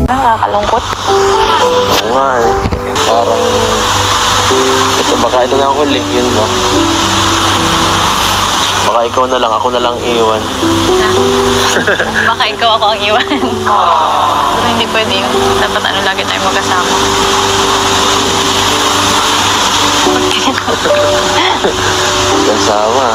Nakakalungkot. Oo nga eh. Parang... Ito, baka ito na ang huli. Yun ba? Baka ikaw na lang, ako na lang iwan. Baka ikaw ako ang iwan. Pero hindi pwede yun. Dapat lagi tayo magkasama. Kasama.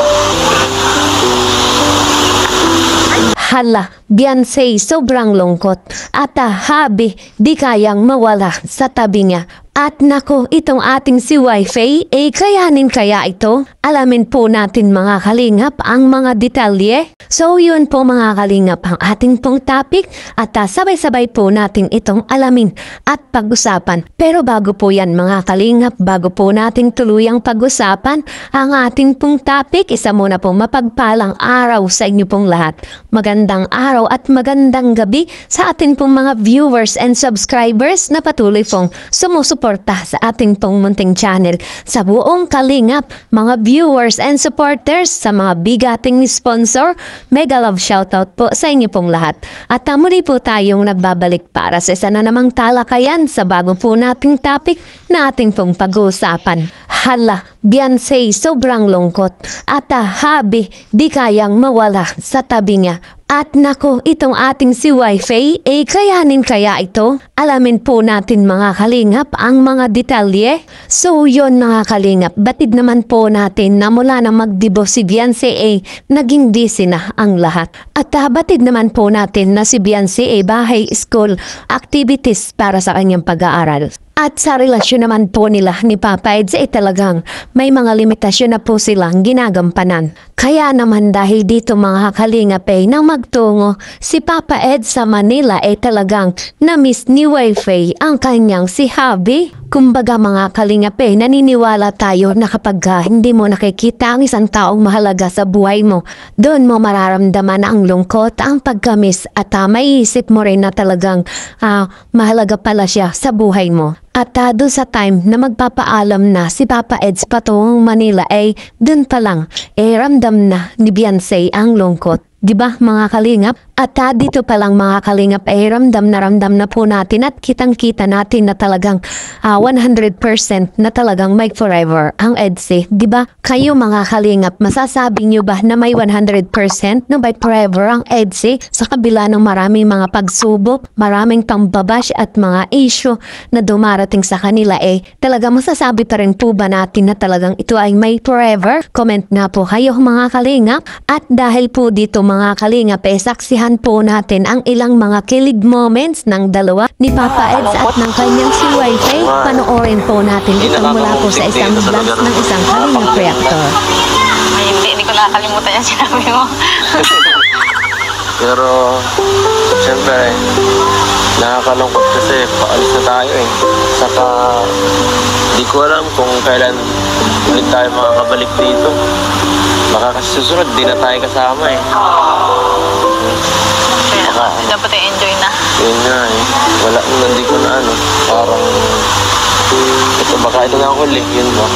Hala, Beyonce, sobrang lungkot. At habi, di kayang mawala sa tabi niya. At nako, itong ating si Wi-Fi, kayanin kaya ito? Alamin po natin mga kalingap ang mga detalye. So yun po mga kalingap ang ating pong topic at sabay-sabay po natin itong alamin at pag-usapan. Pero bago po yan mga kalingap, bago po natin tuluyang pag-usapan ang ating pong topic, isa muna po mapagpalang araw sa inyo pong lahat. Magandang araw at magandang gabi sa ating pong mga viewers and subscribers na patuloy pong sumusuporta sa ating pong munting channel. Sa buong kalingap, mga viewers and supporters, sa mga bigating sponsor, mega love shoutout po sa inyo pong lahat. At muli po tayong nagbabalik para sa isa na namang talakayan sa bago po nating topic na ating pong pag-uusapan. Hala, Beyonce, sobrang lungkot. At habi, di kayang mawala sa tabi niya. At nako, itong ating si Wi-Fi, kayanin kaya ito? Alamin po natin mga kalingap ang mga detalye. So yun mga kalingap, batid naman po natin na mula na magdibo si Beyonce, naging busy na ang lahat. At batid naman po natin na si Beyonce, bahay school activities para sa kanyang pag-aaral. At sa relasyon naman po nila ni Papa Eds talagang may mga limitasyon na po silang ginagampanan. Kaya naman dahil dito mga kalingap nang magtungo si Papa Eds sa Manila talagang na-miss ni Wi-Fi ang kanyang si Habi. Kumbaga mga kalingap naniniwala tayo na kapag hindi mo nakikita ang isang taong mahalaga sa buhay mo, doon mo mararamdaman ang lungkot, ang pagkamis at maiisip mo rin na talagang mahalaga pala siya sa buhay mo. At doon sa time na magpapaalam na si Papa Eds patungong Manila doon pa lang ramdam na ni Beyonce ang lungkot. Diba mga kalingap? At dito pa lang mga kalingap ramdam na po natin at kitang-kita natin na talagang 100% na talagang may forever ang Edsy. Diba? Kayo mga kalingap, masasabi nyo ba na may 100% na may forever ang Edsy sa kabila ng maraming mga pagsubok, maraming pambabash at mga issue na dumarating sa kanila talagang masasabi pa rin po ba natin na talagang ito ay may forever? Comment na po kayo mga kalingap. At dahil po dito mga kalingap saksihan po natin ang ilang mga kilig moments ng dalawa ni Papa Eds at ng kanyang si Wi-Fi. Panoorin po natin itong mula po sa isang vlog ng isang kalingap reactor. Ay, hindi ko nakakalimutan yung sinabi mo. Pero, syempre, nakakalungkot kasi paalis na tayo Saka, di ko alam kung kailan ulit tayo makakabalik dito. Baka kasi susunod, di na tayo kasama Kaya dapat enjoy na. Yun nga Wala, hindi ko na parang... Ito, baka ito na ang huli. Yun ba?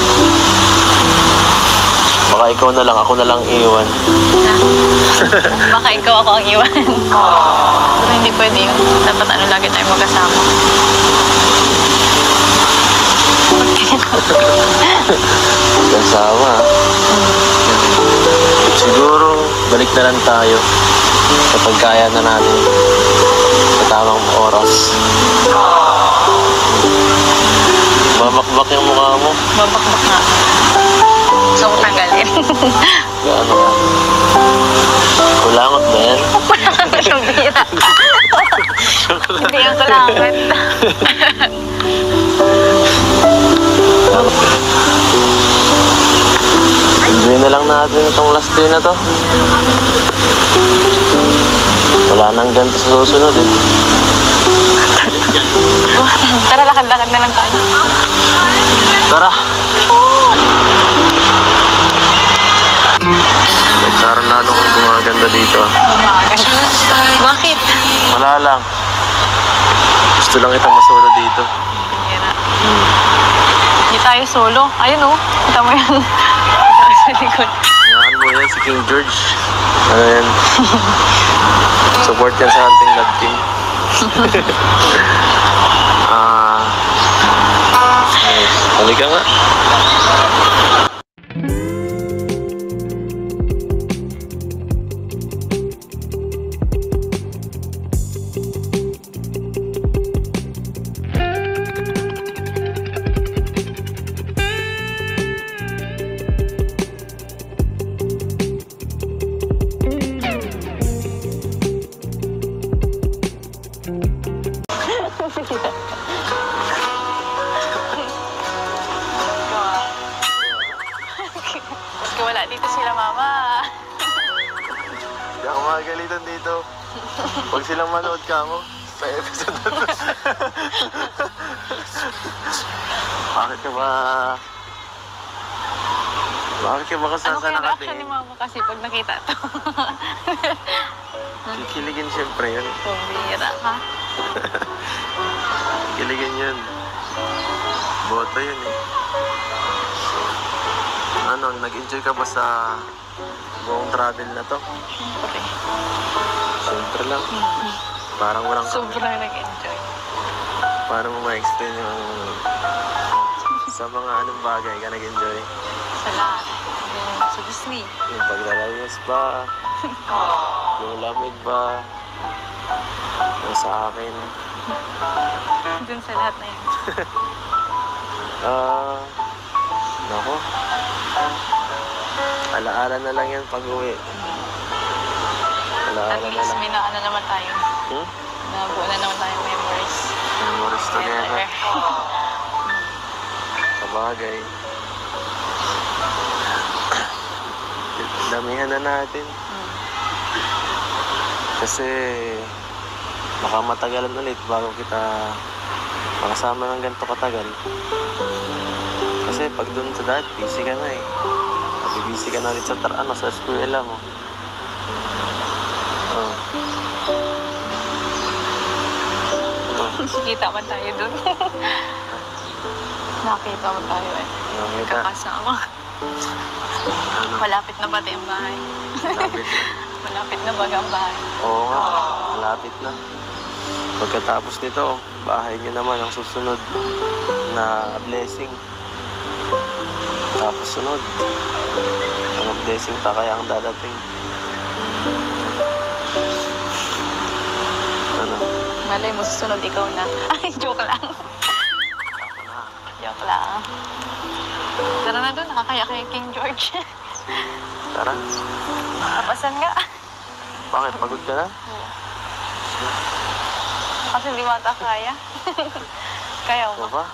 Baka ikaw na lang, ako na lang iwan. Baka ikaw ako ang iwan. Pero hindi pwede yun. Dapat lagi tayo magkasama. Kasama. Siguro, balik na lang tayo kapag kaya na natin sa tamang oras. Babakbak yung mukha mo. Babakbak na. Gusto ko tanggalin. Gaano ka? Kulangot ba yan? Bira. Hindi yung kulangot. Enjoy na lang natin itong last day na to. Wala nang ganito sa susunod Tara, lakad-lakad na lang tayo. Tara! Nagkaroon kung gumaganda dito. Bakit? Wala lang. Gusto lang itong masolo dito. Hindi tayo solo. Ayun kita mo yan. Kita sa likod. Yan mo yan si King George. Ano yan? Support yan sa Hunting Love King. Halika nga. Tapos wala dito sila, mama. Hindi ako magagalitan dito. Huwag silang manood ka mo sa episode na to. Bakit ka ba... Bakit ka ba Ano kasasa kaya reaction ni nakatingin? mama kasi pag nakita to? Kikiligin siyempre yun. Pumira ka. Kikiligin yun. Boto yun eh. Ano, nag-enjoy ka ba sa buong travel na to? Siyempre. Siyempre lang. Parang walang Sobrang nag-enjoy. Para mo ma-explain yung sa mga anong bagay ka nag-enjoy. Sa lahat. Yung sa Disney. Yung paglalayas ba? Yung lamig ba? Yung sa akin? Dun sa lahat na yun. Nako. Alaala na lang yan pag-uwi. At Alaala na least lang. may naano naman tayo. Hmm? Nabuo na naman tayong memories. Memories together. Together. Sabagay. Damihan na natin. Kasi baka matagalan ulit bago kita makasama ng ganito katagal. Kasi pag doon sa dati, busy ka na eh. Busy ka na ulit sa sa eskwela mo. Oh. Kita man tayo dun. Nakita mo tayo eh. Nakita. Kakasama. Ano? Malapit na pati ang bahay. Malapit na. Malapit na baga ang bahay. Oo nga, malapit na. Pagkatapos nito, bahay niyo naman ang susunod na blessing. Tapos sunod, ang blessing pa kaya ang dadating. Ano? Malay mo, susunod ikaw na. Ay, joke lang. Joke lang. Tara na doon, nakakaya kay King George. Tara. Napasan nga. Bakit? Pagod ka na? Kasi hindi mata kaya. Kaya Ano mo. ba?